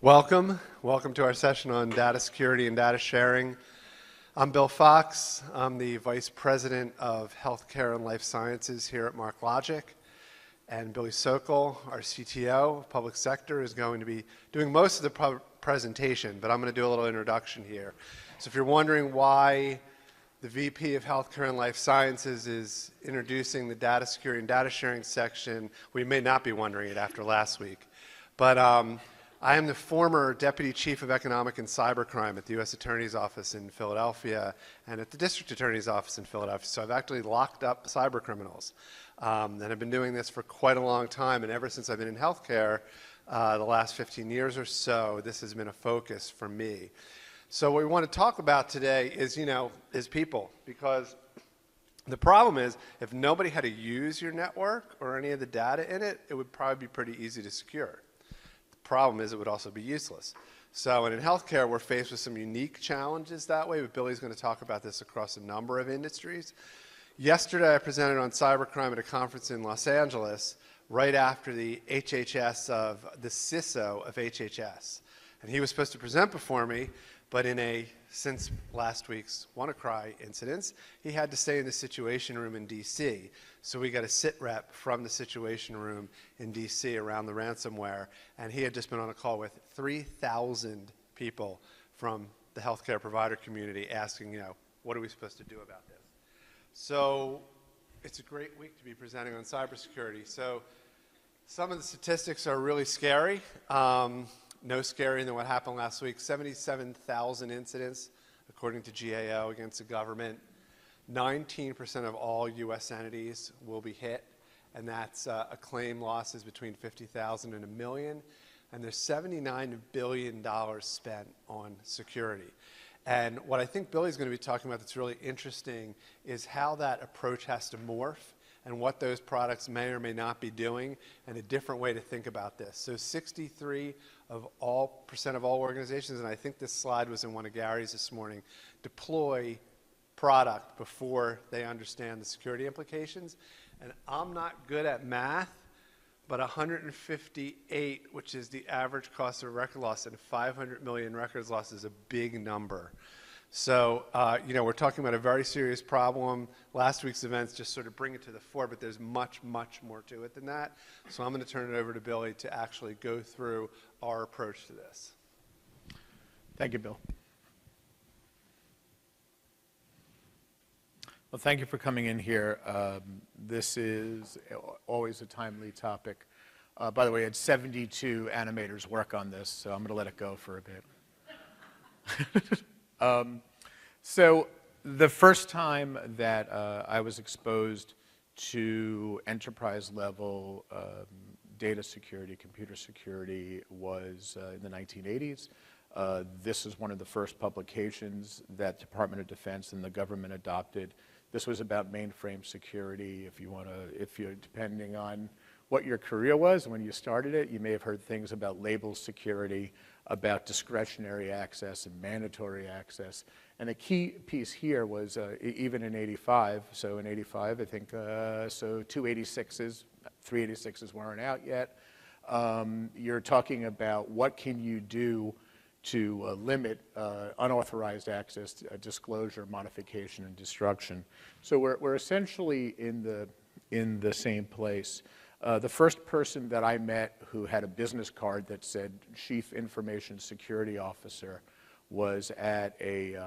Welcome to our session on data security and data sharing. I'm Bill Fox. I'm the Vice President of Healthcare and Life Sciences here at MarkLogic. And Billy Sokol, our CTO of Public Sector, is going to be doing most of the presentation, but I'm going to do a little introduction here. So if you're wondering why the VP of Healthcare and Life Sciences is introducing the data security and data sharing section, we may not be wondering it after last week. But I am the former Deputy Chief of Economic and Cybercrime at the U.S. Attorney's Office in Philadelphia and at the District Attorney's Office in Philadelphia. So I've actually locked up cyber criminals. And I've been doing this for quite a long time. And ever since I've been in healthcare, the last 15 years or so, this has been a focus for me. So what we want to talk about today is, is people. Because the problem is, if nobody had to use your network or any of the data in it, it would probably be pretty easy to secure. Problem is it would also be useless. So, and in healthcare, we're faced with some unique challenges that way, but Billy's going to talk about this across a number of industries. Yesterday, I presented on cybercrime at a conference in Los Angeles right after the HHS of the CISO of HHS. And he was supposed to present before me, but since last week's WannaCry incidents, he had to stay in the Situation Room in DC. So we got a sit rep from the Situation Room in DC around the ransomware, and he had just been on a call with 3,000 people from the healthcare provider community asking, what are we supposed to do about this? So it's a great week to be presenting on cybersecurity. So some of the statistics are really scary. No scarier than what happened last week. 77,000 incidents, according to GAO, against the government. 19% of all U.S. entities will be hit, and that's a claim losses between 50,000 and $1 million. And there's $79 billion spent on security. And what I think Billy's going to be talking about that's really interesting is how that approach has to morph and what those products may or may not be doing, and a different way to think about this. So 63% of all organizations, and I think this slide was in one of Gary's this morning, deploy product before they understand the security implications. And I'm not good at math, but 158, which is the average cost of a record loss, and 500 million records lost is a big number. So, we're talking about a very serious problem. Last week's events just sort of bring it to the fore, but there's much, much more to it than that. So I'm going to turn it over to Billy to actually go through our approach to this. Thank you, Bill. Well, thank you for coming in here. This is always a timely topic. By the way, I had 72 animators work on this, so I'm going to let it go for a bit. So the first time that I was exposed to enterprise-level data security, computer security, was in the 1980s. This is one of the first publications that Department of Defense and the government adopted. This was about mainframe security. If you're depending on what your career was when you started it, you may have heard things about label security, about discretionary access and mandatory access. And a key piece here was even in 85, so in 85, I think, so 286s, 386s weren't out yet. You're talking about what can you do to limit unauthorized access, disclosure, modification, and destruction. So we're essentially in the same place. The first person that I met who had a business card that said Chief Information Security Officer was at a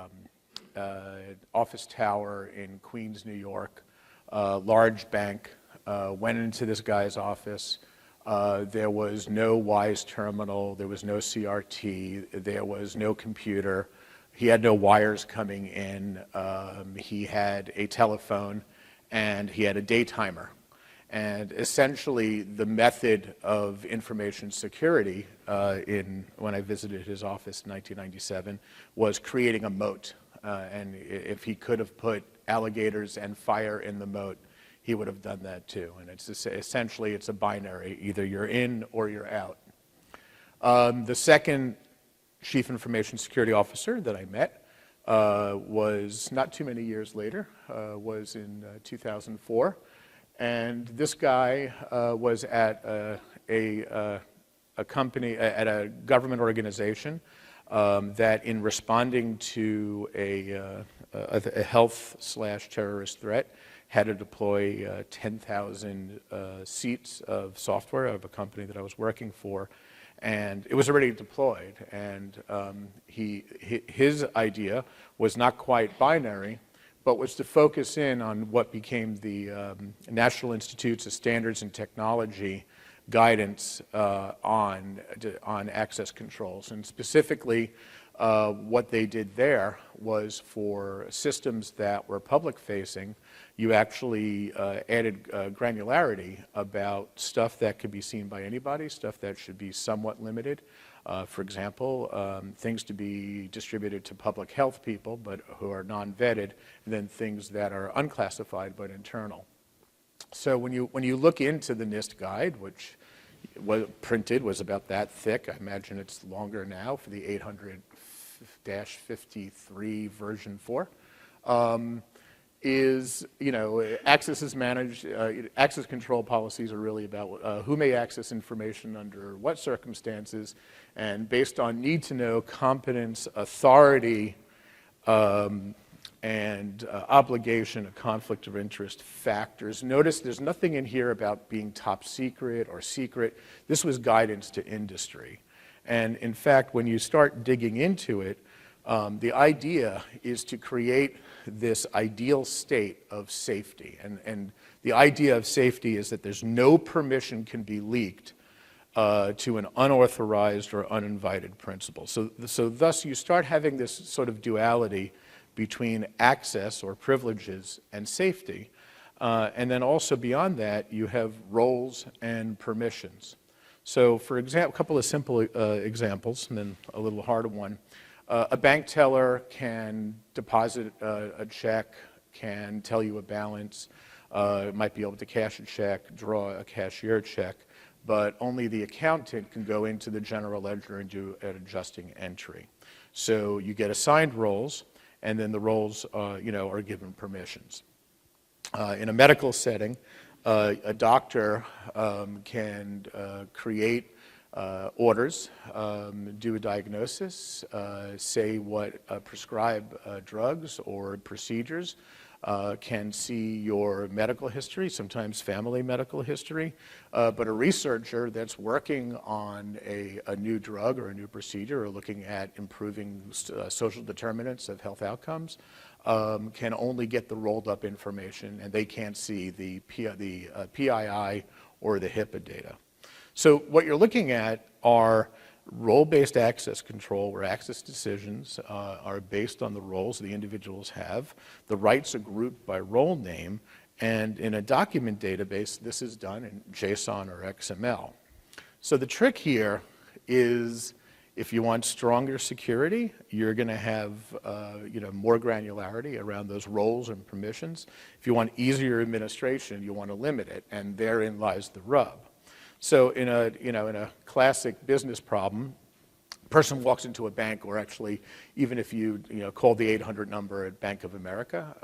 office tower in Queens, New York, large bank. Went into this guy's office. There was no WISE terminal. There was no CRT. There was no computer. He had no wires coming in. He had a telephone, and he had a day timer. And essentially, the method of information security when I visited his office in 1997 was creating a moat. And if he could have put alligators and fire in the moat, he would have done that too. And essentially, it's a binary. Either you're in or you're out. The second Chief Information Security Officer that I met was not too many years later, was in 2004. And this guy was at a a company, at a government organization that in responding to a health/terrorist threat had to deploy 10,000 seats of software of a company that I was working for. And it was already deployed. And his idea was not quite binary, but was to focus in on what became the National Institutes of Standards and Technology guidance on access controls. And specifically, what they did there was for systems that were public-facing, you actually added granularity about stuff that could be seen by anybody, stuff that should be somewhat limited. For example, things to be distributed to public health people, but who are non-vetted, and then things that are unclassified but internal. So when you look into the NIST guide, which was printed, was about that thick, I imagine it's longer now for the 800-53 version 4, is, access is managed, access control policies are really about who may access information under what circumstances, and based on need to know, competence, authority, and obligation, a conflict of interest factors. Notice there's nothing in here about being top secret or secret. This was guidance to industry. And in fact, when you start digging into it, the idea is to create this ideal state of safety. And the idea of safety is that there's no permission can be leaked to an unauthorized or uninvited principal. So thus you start having this sort of duality between access or privileges and safety. And then also beyond that, you have roles and permissions. So for example, a couple of simple examples, and then a little harder one. A bank teller can deposit a check, can tell you a balance, might be able to cash a check, draw a cashier check, but only the accountant can go into the general ledger and do an adjusting entry. So you get assigned roles, and then the roles are given permissions. In a medical setting, a doctor can create orders, do a diagnosis, say what prescribe drugs or procedures, can see your medical history, sometimes family medical history, but a researcher that's working on a new drug or a new procedure or looking at improving social determinants of health outcomes can only get the rolled up information, and they can't see the PII or the HIPAA data. So what you're looking at are role-based access control, where access decisions are based on the roles the individuals have. The rights are grouped by role name, and in a document database, this is done in JSON or XML. So the trick here is, if you want stronger security, you're going to have more granularity around those roles and permissions. If you want easier administration, you want to limit it, and therein lies the rub. So in a classic business problem, a person walks into a bank, or actually even if you call the 800 number at Bank of America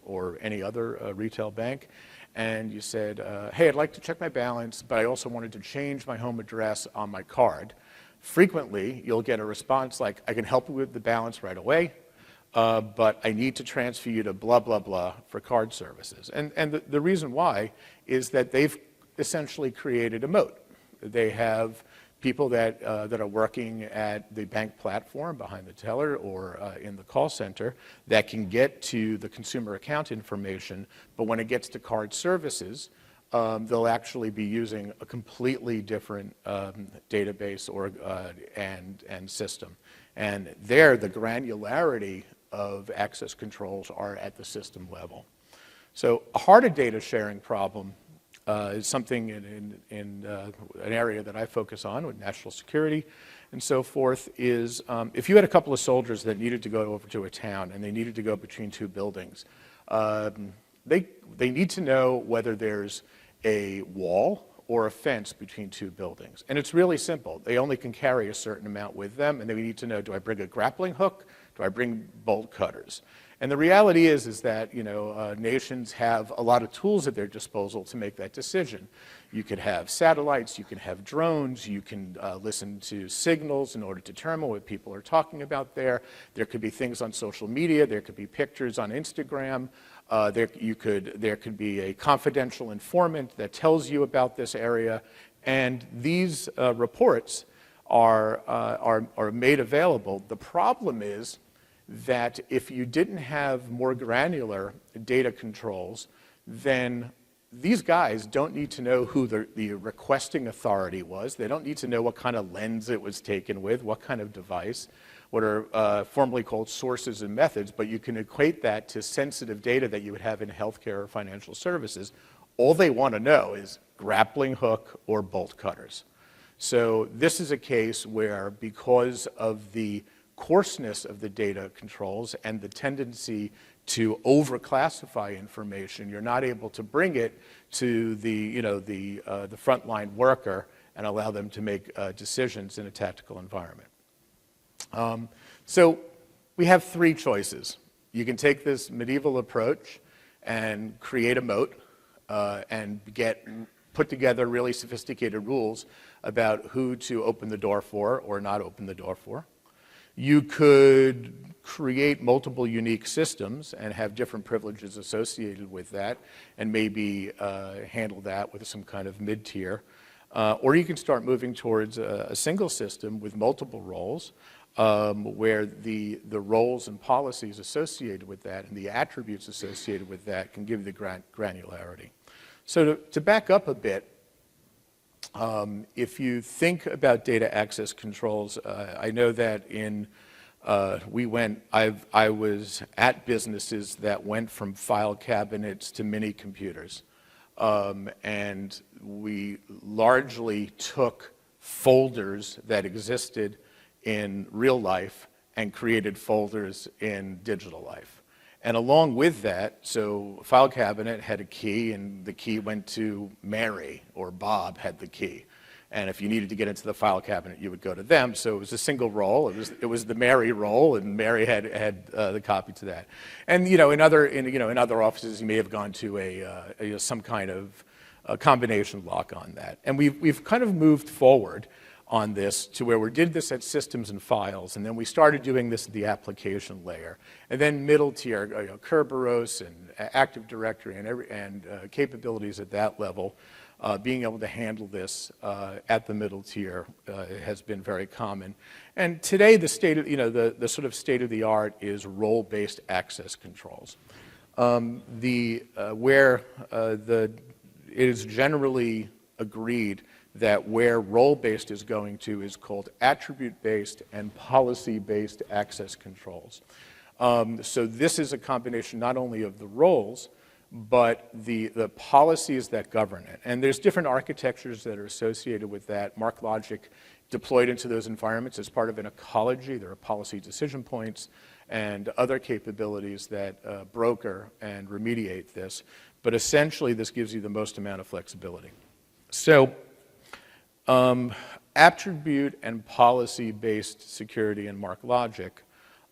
or any other retail bank, and you said, hey, I'd like to check my balance, but I also wanted to change my home address on my card. Frequently, you'll get a response like, I can help you with the balance right away, but I need to transfer you to blah, blah, blah for card services. And the reason why is that they've essentially created a moat. They have people that are working at the bank platform behind the teller or in the call center that can get to the consumer account information, but when it gets to card services, they'll actually be using a completely different database and system. And there, the granularity of access controls are at the system level. So a harder data sharing problem is something in an area that I focus on with national security and so forth, is if you had a couple of soldiers that needed to go over to a town and they needed to go between two buildings, they need to know whether there's a wall or a fence between two buildings. And it's really simple. They only can carry a certain amount with them, and they need to know, do I bring a grappling hook? Do I bring bolt cutters? And the reality is that nations have a lot of tools at their disposal to make that decision. You could have satellites, you can have drones, you can listen to signals in order to determine what people are talking about there. There could be things on social media, there could be pictures on Instagram, there could be a confidential informant that tells you about this area, and these reports are made available. The problem is that if you didn't have more granular data controls, then these guys don't need to know who the requesting authority was. They don't need to know what kind of lens it was taken with, what kind of device, what are formally called sources and methods, but you can equate that to sensitive data that you would have in healthcare or financial services. All they want to know is grappling hook or bolt cutters. So this is a case where, because of the coarseness of the data controls and the tendency to overclassify information, you're not able to bring it to the frontline worker and allow them to make decisions in a tactical environment. So we have three choices. You can take this medieval approach and create a moat and put together really sophisticated rules about who to open the door for or not open the door for. You could create multiple unique systems and have different privileges associated with that and maybe handle that with some kind of mid-tier. Or you can start moving towards a single system with multiple roles where the roles and policies associated with that and the attributes associated with that can give you the granularity. So to back up a bit, if you think about data access controls, I know that I was at businesses that went from file cabinets to mini computers. And we largely took folders that existed in real life and created folders in digital life. And along with that, so file cabinet had a key, and the key went to Mary, or Bob had the key. And if you needed to get into the file cabinet, you would go to them. So it was a single role. It was the Mary role, and Mary had the copy to that. And in other offices, you may have gone to some kind of combination lock on that. And we've kind of moved forward on this to where we did this at systems and files, and then we started doing this at the application layer, and then middle tier, Kerberos and Active Directory and capabilities at that level. Being able to handle this at the middle tier has been very common. And today, the state of the sort of state of the art is role-based access controls, it is generally agreed that where role-based is going to is called attribute-based and policy-based access controls. So this is a combination not only of the roles, but the policies that govern it. And there's different architectures that are associated with that. MarkLogic deployed into those environments as part of an ecology. There are policy decision points and other capabilities that broker and remediate this. But essentially, this gives you the most amount of flexibility. So attribute and policy-based security in MarkLogic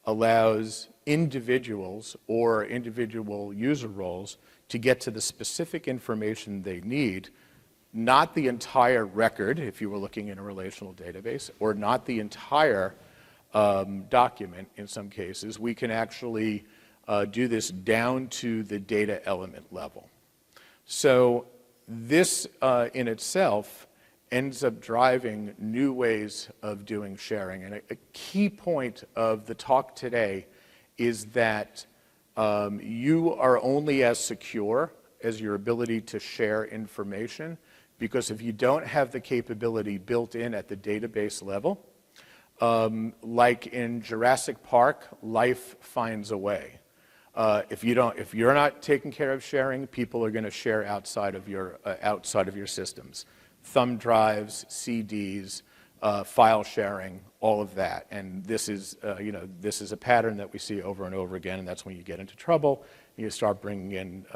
allows individuals or individual user roles to get to the specific information they need, not the entire record, if you were looking in a relational database, or not the entire document in some cases. We can actually do this down to the data element level. So this in itself ends up driving new ways of doing sharing. And a key point of the talk today is that you are only as secure as your ability to share information, because if you don't have the capability built in at the database level, like in Jurassic Park, life finds a way. If you're not taking care of sharing, people are going to share outside of your systems. Thumb drives, CDs, file sharing, all of that. And this is a pattern that we see over and over again, and that's when you get into trouble. You start bringing in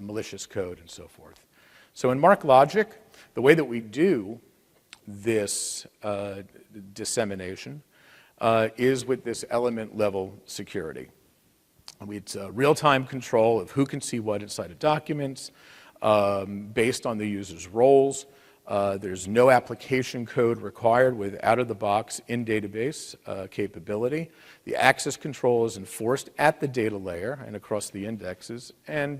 malicious code and so forth. So in MarkLogic, the way that we do this dissemination is with this element level security. It's real-time control of who can see what inside of documents based on the user's roles. There's no application code required with out-of-the-box in-database capability. The access control is enforced at the data layer and across the indexes, and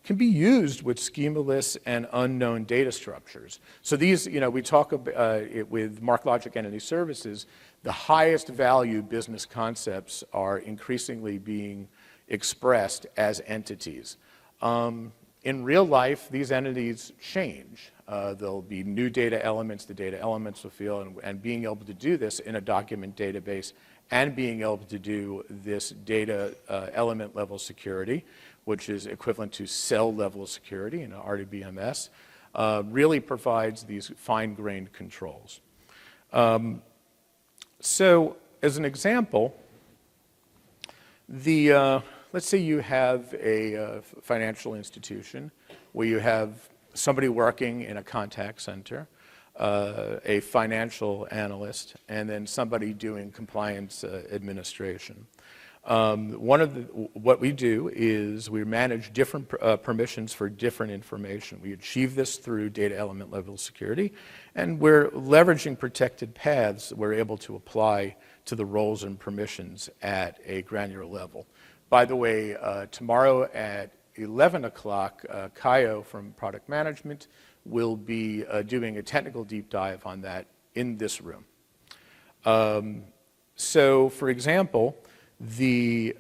can be used with schemaless and unknown data structures. So these, we talk about, with MarkLogic Entity Services, the highest value business concepts are increasingly being expressed as entities. In real life, these entities change. There'll be new data elements, the data elements will feel, and being able to do this in a document database and being able to do this data element level security, which is equivalent to cell level security in RDBMS, really provides these fine-grained controls. So as an example, let's say you have a financial institution where you have somebody working in a contact center, a financial analyst, and then somebody doing compliance administration. What we do is we manage different permissions for different information. We achieve this through data element level security, and we're leveraging protected paths we're able to apply to the roles and permissions at a granular level. By the way, tomorrow at 11 o'clock, Kaio from Product Management will be doing a technical deep dive on that in this room. So, for example, the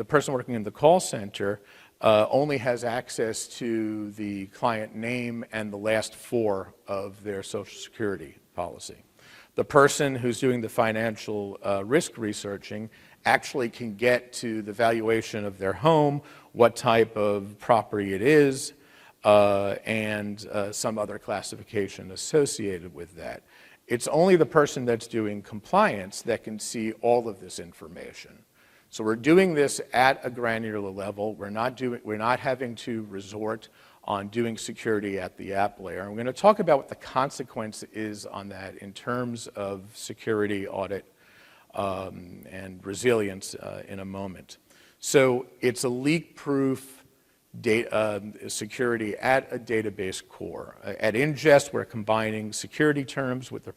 person working in the call center only has access to the client name and the last four of their Social Security policy. The person who's doing the financial risk researching actually can get to the valuation of their home, what type of property it is, and some other classification associated with that. It's only the person that's doing compliance that can see all of this information. So we're doing this at a granular level. We're not having to resort on doing security at the app layer. And we're going to talk about what the consequence is on that in terms of security audit and resilience in a moment. So it's a leak-proof security at a database core. At ingest, we're combining security terms with the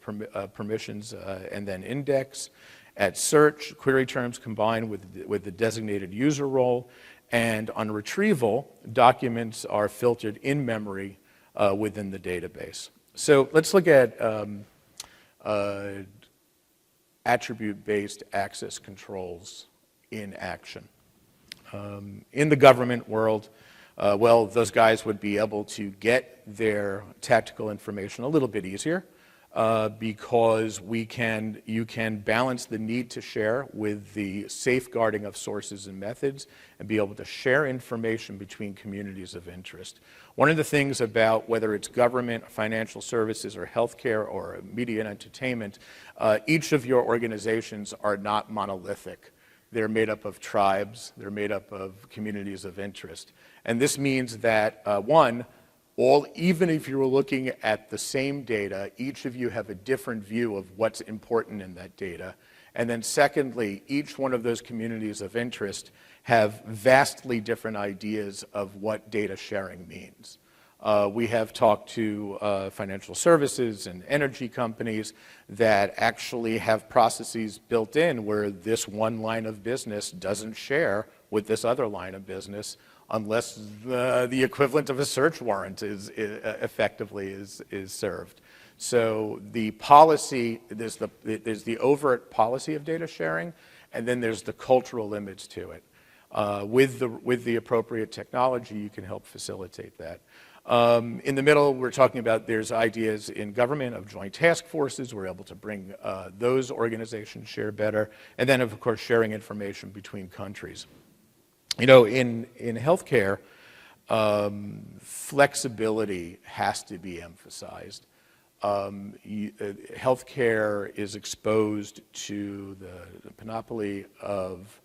permissions and then index. At search, query terms combined with the designated user role. And on retrieval, documents are filtered in memory within the database. So let's look at attribute-based access controls in action. In the government world, well, those guys would be able to get their tactical information a little bit easier because you can balance the need to share with the safeguarding of sources and methods and be able to share information between communities of interest. One of the things about whether it's government, financial services, or healthcare, or media and entertainment, each of your organizations are not monolithic. They're made up of tribes, they're made up of communities of interest. And this means that, even if you were looking at the same data, each of you have a different view of what's important in that data. And then secondly, each one of those communities of interest have vastly different ideas of what data sharing means. We have talked to financial services and energy companies that actually have processes built in where this one line of business doesn't share with this other line of business unless the equivalent of a search warrant is served. So the policy, there's the overt policy of data sharing, and then there's the cultural limits to it. With the appropriate technology, you can help facilitate that. In the middle, we're talking about there's ideas in government of joint task forces. We're able to bring those organizations share better. And then, of course, sharing information between countries. You know, in healthcare, flexibility has to be emphasized. Healthcare is exposed to the panoply of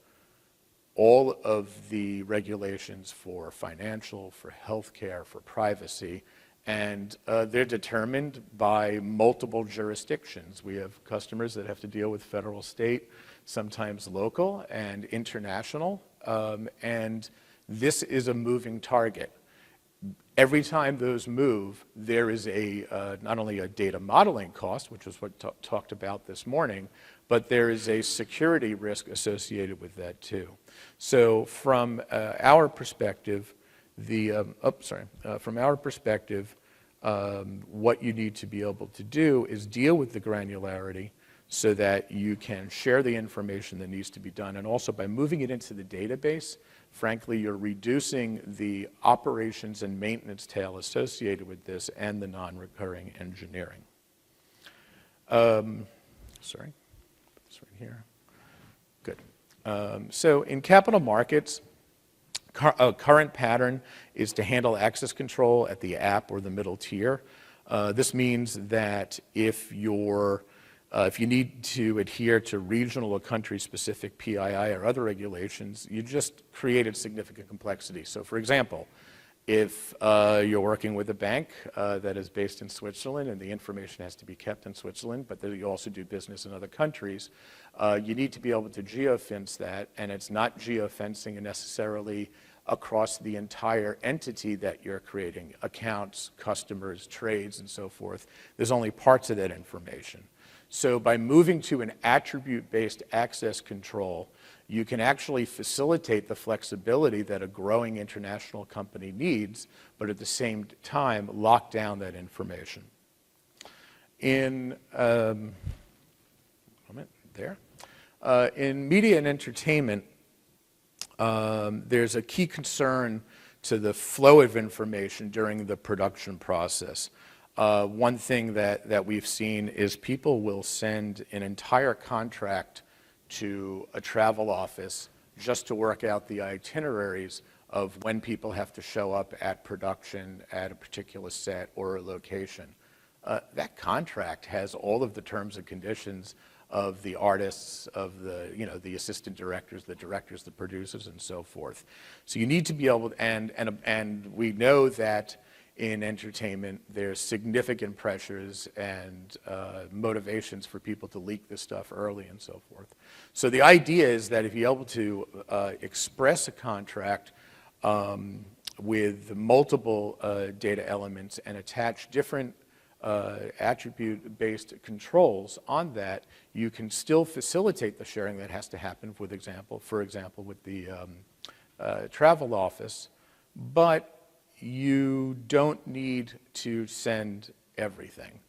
all of the regulations for financial, for healthcare, for privacy, and they're determined by multiple jurisdictions. We have customers that have to deal with federal, state, sometimes local, and international and this is a moving target. Every time those move, there is not only a data modeling cost, which is what talked about this morning, but there is a security risk associated with that too. So from our perspective, what you need to be able to do is deal with the granularity so that you can share the information that needs to be done. And also by moving it into the database, frankly, you're reducing the operations and maintenance tail associated with this and the non-recurring engineering. Sorry, put this right here. Good. So in capital markets, a current pattern is to handle access control at the app or the middle tier. This means that if you need to adhere to regional or country-specific PII or other regulations, you just created significant complexity. So for example, if you're working with a bank that is based in Switzerland and the information has to be kept in Switzerland, but you also do business in other countries, you need to be able to geofence that, and it's not geofencing necessarily across the entire entity that you're creating, accounts, customers, trades, and so forth. There's only parts of that information. So by moving to an attribute-based access control, you can actually facilitate the flexibility that a growing international company needs, but at the same time lock down that information. In media and entertainment, there's a key concern to the flow of information during the production process. One thing that we've seen is people will send an entire contract to a travel office just to work out the itineraries of when people have to show up at production at a particular set or a location. That contract has all of the terms and conditions of the artists, of the assistant directors, the directors, the producers, and so forth. So you need to be able to, and we know that in entertainment, there's significant pressures and motivations for people to leak this stuff early and so forth. So the idea is that if you're able to express a contract with multiple data elements and attach different attribute-based controls on that, you can still facilitate the sharing that has to happen, for example, with the travel office, but you don't need to send everything.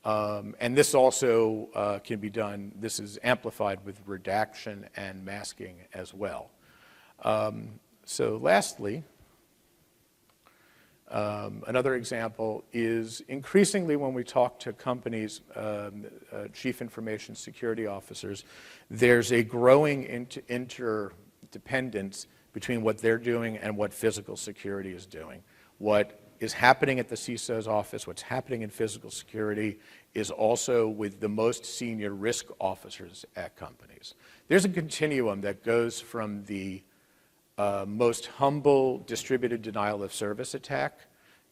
And this also can be done, this is amplified with redaction and masking as well. So lastly, another example is increasingly when we talk to companies, chief information security officers, there's a growing interdependence between what they're doing and what physical security is doing. What is happening at the CISO's office, what's happening in physical security, is also with the most senior risk officers at companies. There's a continuum that goes from the most humble distributed denial of service attack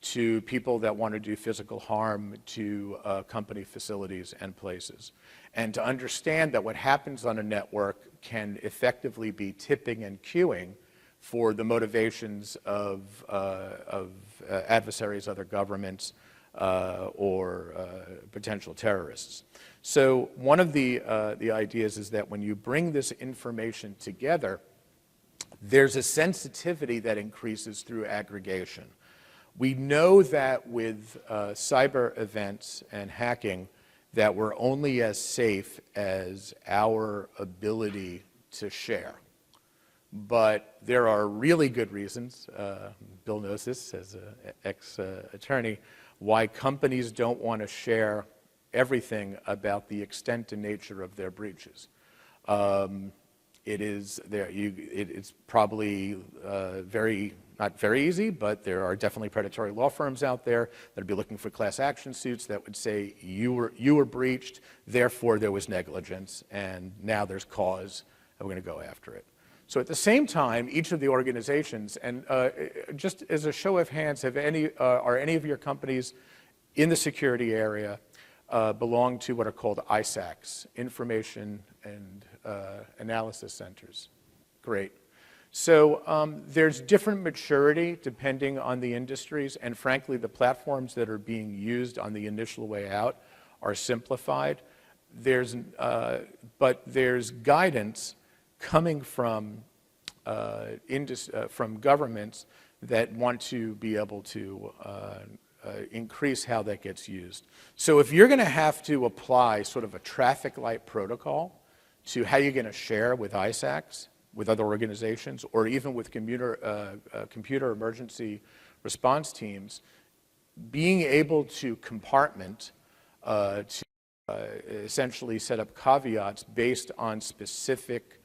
to people that want to do physical harm to company facilities and places. And to understand that what happens on a network can effectively be tipping and queuing for the motivations of adversaries, other governments, or potential terrorists. So one of the ideas is that when you bring this information together, there's a sensitivity that increases through aggregation. We know that with cyber events and hacking that we're only as safe as our ability to share. But there are really good reasons, Bill knows this as an ex-attorney, why companies don't want to share everything about the extent and nature of their breaches. It's probably not very easy, but there are definitely predatory law firms out there that would be looking for class action suits that would say you were breached, therefore there was negligence, and now there's cause, and we're going to go after it. So at the same time, each of the organizations, and just as a show of hands, are any of your companies in the security area belong to what are called ISACs, Information and Analysis Centers? Great. So there's different maturity depending on the industries, and frankly, the platforms that are being used on the initial way out are simplified. But there's guidance coming from governments that want to be able to increase how that gets used. So if you're going to have to apply sort of a traffic light protocol to how you're going to share with ISACs, with other organizations, or even with computer emergency response teams, being able to compartment, to essentially set up caveats based on specific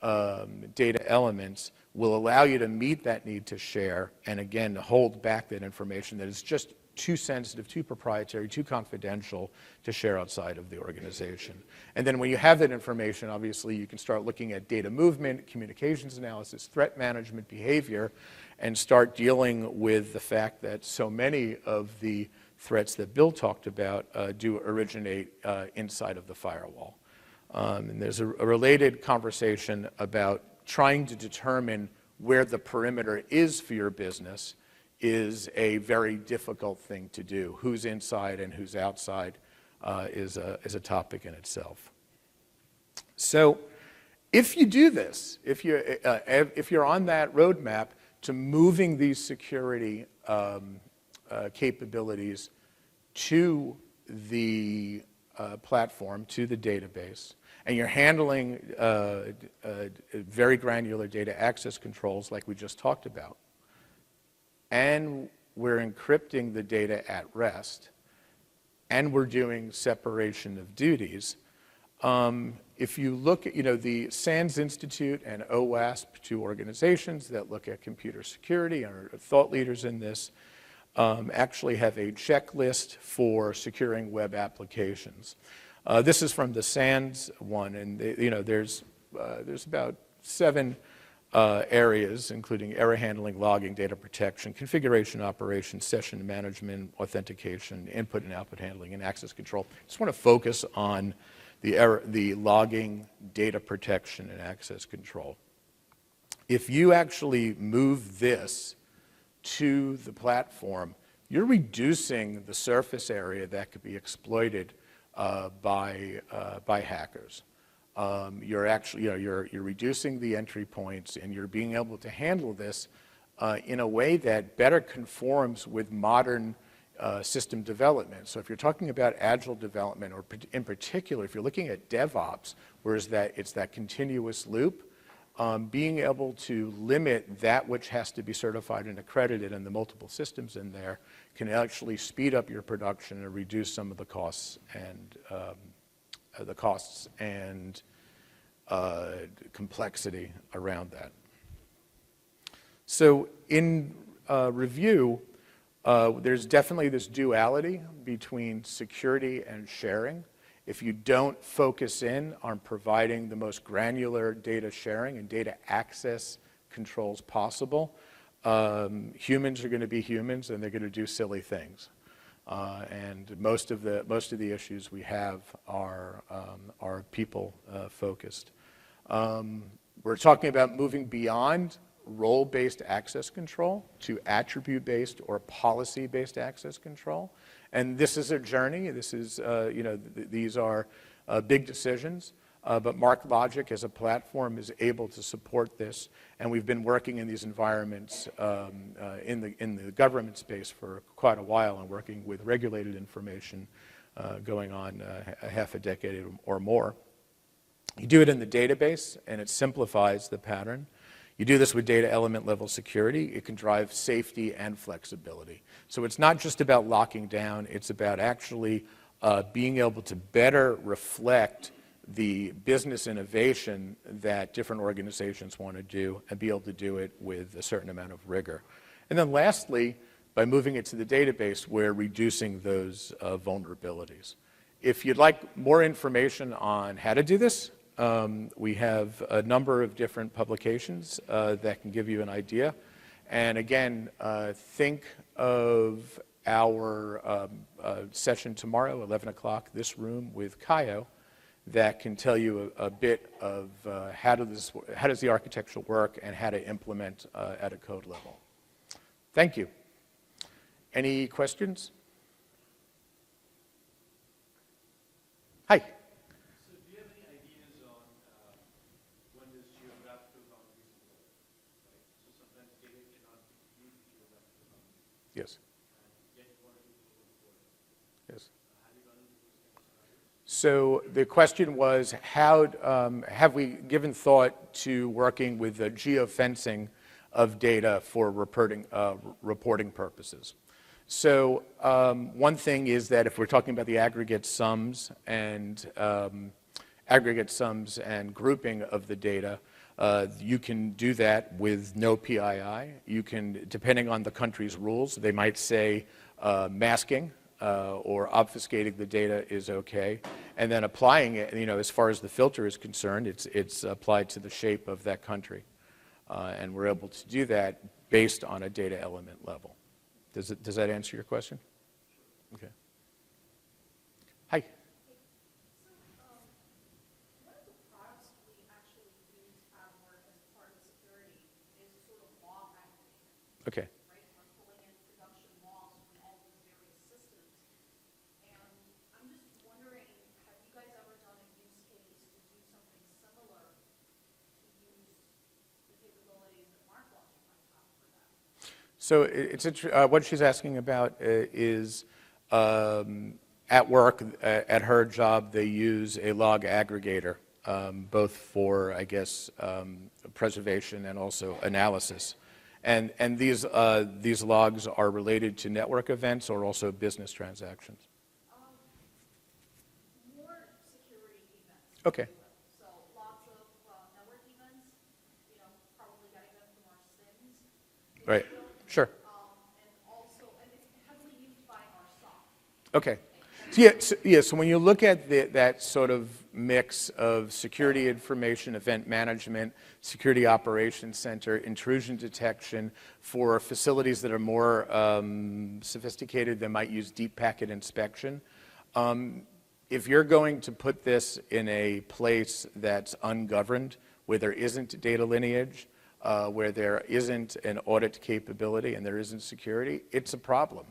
data elements will allow you to meet that need to share, and again, hold back that information that is just too sensitive, too proprietary, too confidential to share outside of the organization. And then when you have that information, obviously you can start looking at data movement, communications analysis, threat management, behavior, and start dealing with the fact that so many of the threats that Bill talked about do originate inside of the firewall. And there's a related conversation about trying to determine where the perimeter is for your business is a very difficult thing to do. Who's inside and who's outside is a topic in itself. So if you do this, if you're on that roadmap to moving these security capabilities to the platform, to the database, and you're handling very granular data access controls like we just talked about, and we're encrypting the data at rest, and we're doing separation of duties. If you look at, the SANS Institute and OWASP, two organizations that look at computer security and are thought leaders in this, actually have a checklist for securing web applications. This is from the SANS one, and there's about 7 areas, including error handling, logging, data protection, configuration operations, session management, authentication, input and output handling, and access control. Just want to focus on the logging, data protection, and access control. If you actually move this to the platform, you're reducing the surface area that could be exploited by hackers. You're actually, you're reducing the entry points, and you're being able to handle this in a way that better conforms with modern system development. So if you're talking about agile development, or in particular, if you're looking at DevOps, where it's that continuous loop, being able to limit that which has to be certified and accredited and the multiple systems in there can actually speed up your production and reduce some of the costs and complexity around that. So in review, there's definitely this duality between security and sharing. If you don't focus in on providing the most granular data sharing and data access controls possible, humans are going to be humans, and they're going to do silly things. And most of the issues we have are people focused. We're talking about moving beyond role-based access control to attribute-based or policy-based access control. And this is a journey. This is, these are big decisions. But MarkLogic as a platform is able to support this. And we've been working in these environments in the government space for quite a while, and working with regulated information going on a half a decade or more. You do it in the database, and it simplifies the pattern. You do this with data element level security. It can drive safety and flexibility. So it's not just about locking down. It's about actually being able to better reflect the business innovation that different organizations want to do, and be able to do it with a certain amount of rigor. And then lastly, by moving it to the database, we're reducing those vulnerabilities. If you'd like more information on how to do this, we have a number of different publications that can give you an idea. And again, think of our session tomorrow, 11 o'clock, this room with Kaio, that can tell you a bit of how does the architecture work and how to implement at a code level. Thank you. Any questions? Hi. So do you have any ideas on when this geographical boundaries will work? Right? So sometimes data cannot leave geographical boundaries. Yes. Yet you want to do global reporting. Yes. Have you run into those kind of scenarios? So the question was, how have we given thought to working with the geofencing of data for reporting purposes? So one thing is that if we're talking about the aggregate sums and grouping of the data, you can do that with no PII. You can, depending on the country's rules, they might say masking or obfuscating the data is okay, and then applying it. As far as the filter is concerned, it's applied to the shape of that country, and we're able to do that based on a data element level. Does that answer your question? Okay. Hi. One of the products we actually use at work as part of security is sort of log aggregator, Okay. right? We're pulling in production logs from all these various systems. And I'm just wondering, have you guys ever done a use case to do something similar to use the capabilities that MarkLogic might have for that? So what she's asking about is at work, at her job, they use a log aggregator, both for, I guess, preservation and also analysis. And these logs are related to network events or also business transactions? More security events. Okay. So lots of network events, probably getting them from our SIMs. Right. Sure. And it's heavily used by our SOC. Okay. So when you look at that sort of mix of security information, event management, security operations center, intrusion detection for facilities that are more sophisticated, that might use deep packet inspection. If you're going to put this in a place that's ungoverned, where there isn't data lineage, where there isn't an audit capability and there isn't security, it's a problem.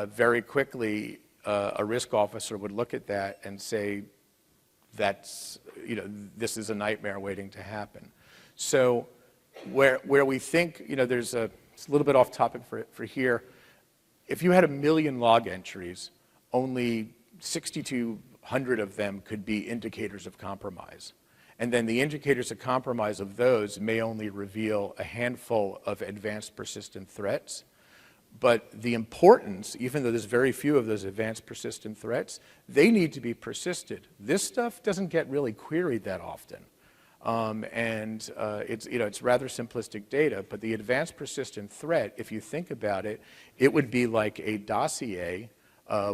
Very quickly, a risk officer would look at that and say, this is a nightmare waiting to happen. So where we think, it's a little bit off topic for here, if you had 1 million log entries, only 6,200 of them could be indicators of compromise. And then the indicators of compromise of those may only reveal a handful of advanced persistent threats. But the importance, even though there's very few of those advanced persistent threats, they need to be persisted. This stuff doesn't get really queried that often. It's rather simplistic data, but the advanced persistent threat, if you think about it, it would be like a dossier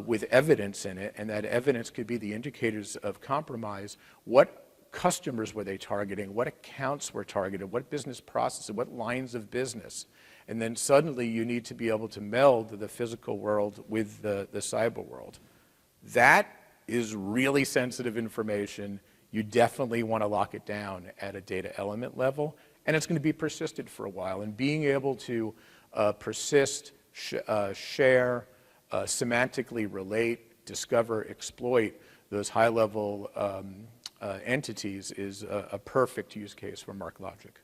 with evidence in it, and that evidence could be the indicators of compromise. What customers were they targeting? What accounts were targeted? What business processes? What lines of business? And then suddenly you need to be able to meld the physical world with the cyber world. That is really sensitive information. You definitely want to lock it down at a data element level, and it's going to be persisted for a while. And being able to persist, share, semantically relate, discover, exploit those high-level entities is a perfect use case for MarkLogic.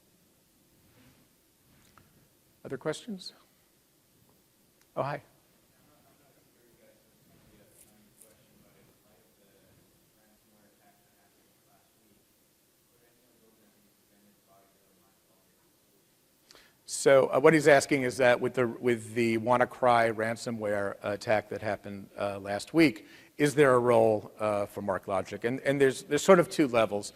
Other questions? Oh, hi. So what he's asking is that with the WannaCry ransomware attack that happened last week, is there a role for MarkLogic? And there's sort of two levels.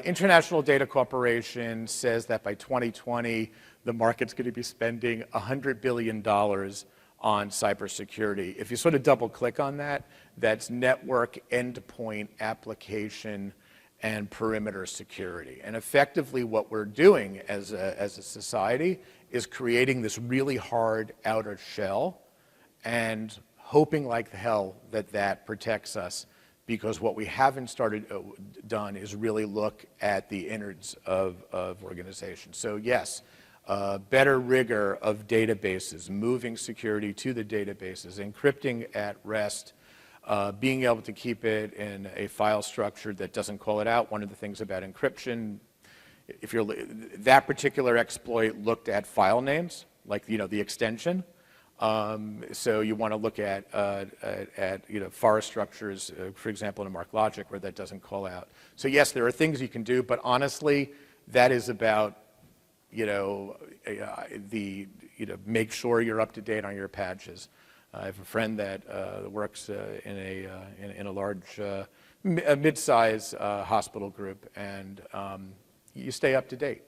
International Data Corporation says that by 2020, the market's going to be spending $100 billion on cybersecurity. If you sort of double click on that, that's network, endpoint, application, and perimeter security. And effectively what we're doing as a society is creating this really hard outer shell and hoping like hell that protects us because what we haven't done is really look at the innards of organizations. So yes, better rigor of databases, moving security to the databases, encrypting at rest, being able to keep it in a file structure that doesn't call it out. One of the things about encryption, if that particular exploit looked at file names, like the extension. So you want to look at forest structures, for example, in MarkLogic, where that doesn't call out. So yes, there are things you can do, but honestly, that is about make sure you're up to date on your patches. I have a friend that works in a large, mid-size hospital group, and you stay up to date.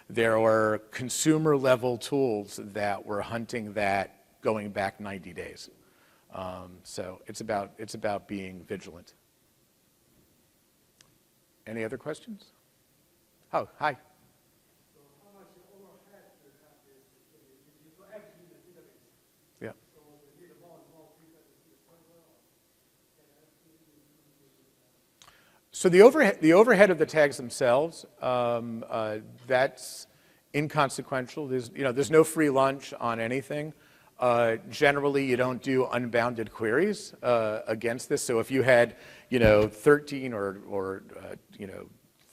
There are consumer-level tools that were hunting that going back 90 days. So it's about being vigilant. Any other questions? Oh, hi. So how much overhead do you have this security? So actually the database. Yeah. So we need more and more people to see the server. So the overhead of the tags themselves, that's inconsequential. There's no free lunch on anything. Generally, you don't do unbounded queries against this. So if you had 13 or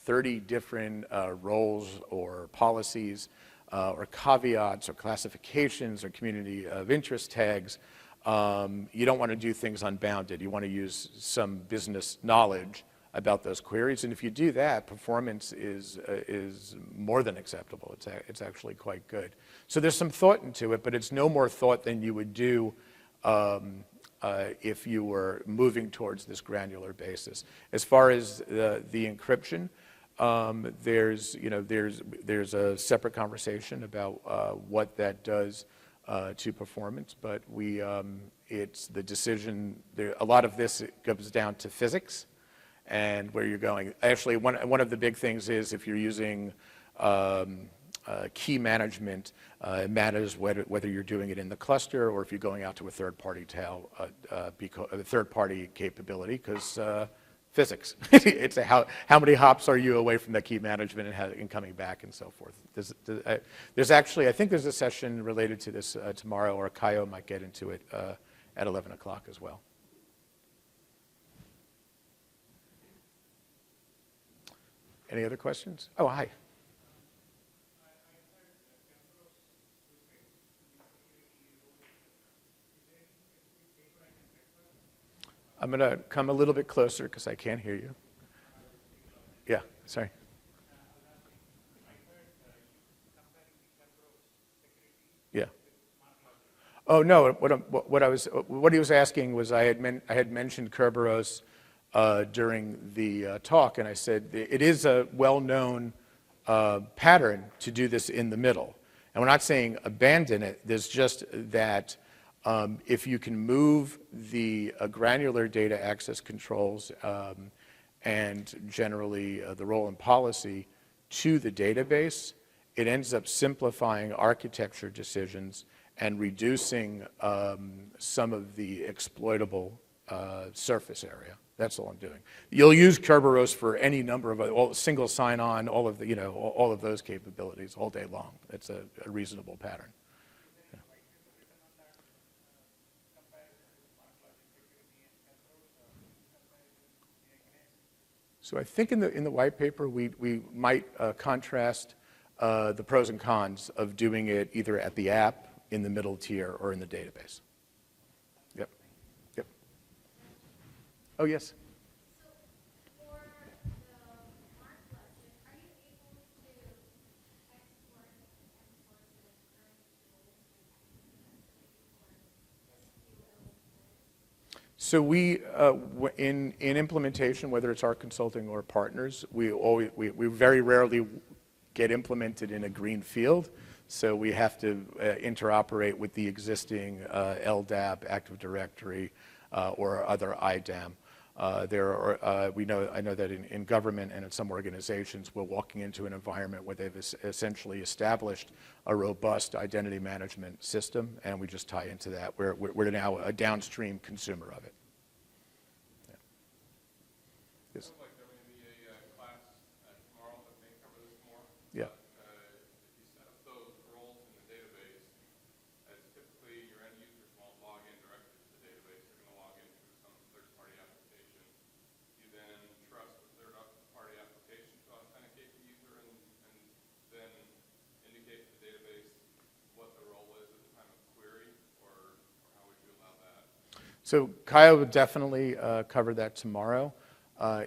30 different roles or policies or caveats or classifications or community of interest tags, you don't want to do things unbounded. You want to use some business knowledge about those queries, and if you do that, performance is more than acceptable. It's actually quite good. So there's some thought into it, but it's no more thought than you would do if you were moving towards this granular basis. As far as the encryption, there's a separate conversation about what that does to performance, but it's the decision. A lot of this comes down to physics and where you're going. Actually, one of the big things is if you're using key management, it matters whether you're doing it in the cluster or if you're going out to a third-party third-party capability, because physics. It's how many hops are you away from the key management and coming back and so forth. There's actually, I think there's a session related to this tomorrow, or Kaio might get into it at 11 o'clock as well. Any other questions? Oh, hi. I'm going to come a little bit closer because I can't hear you. Yeah, sorry. Yeah. Oh no. What he was asking was I had mentioned Kerberos during the talk, and I said it is a well-known pattern to do this in the middle. And we're not saying abandon it. There's just that if you can move the granular data access controls and generally the role and policy to the database, it ends up simplifying architecture decisions and reducing some of the exploitable surface area. That's all I'm doing. You'll use Kerberos for any number of single sign-on, all of those capabilities all day long. It's a reasonable pattern. Yeah. So I think in the white paper we might contrast the pros and cons of doing it either at the app, in the middle tier, or in the database. Yep. Yep. Oh, yes? So for the MarkLogic, are you able to export and import the current tools So we, in implementation, whether it's our consulting or partners, we very rarely get implemented in a green field. So we have to interoperate with the existing LDAP, Active Directory, or other IDAM. I know that in government and in some organizations, we're walking into an environment where they've essentially established a robust identity management system, and we just tie into that. We're now a downstream consumer of it. Yeah. Yes. Sounds like there may be a class tomorrow that may cover this more. Yeah. But if you set up those roles in the database, as typically your end users won't log in directly to the database. They're going to log in through some third-party application. You then trust the third-party application to authenticate the user and then indicate to the database what the role is at the time of query, or how would you allow that? So Kaya would definitely cover that tomorrow.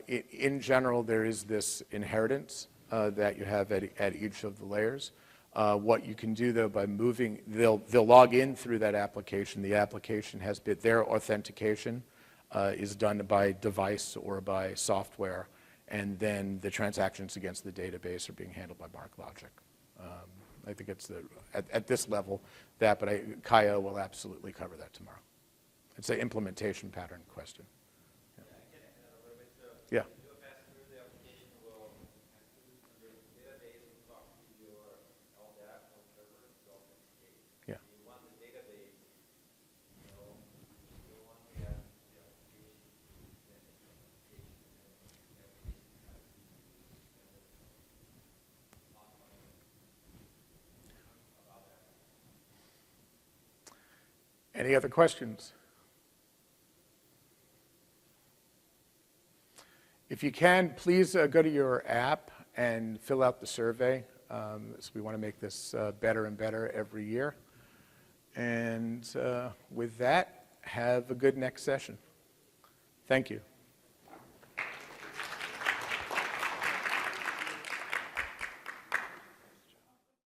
In general, there is this inheritance that you have at each of the layers. What you can do, though, by moving, they'll log in through that application. The application has been, their authentication is done by device or by software, and then the transactions against the database are being handled by MarkLogic. I think it's at this level that, but Kaya will absolutely cover that tomorrow. It's an implementation pattern question. Yeah, I can add a little bit. Yeah. Do a pass through the application will your database will talk to your LDAP or server to authenticate. Yeah. You want the database, you want the application and authentication and everything. Any other questions? If you can, please go to your app and fill out the survey. So we want to make this better and better every year. And with that, have a good next session. Thank you.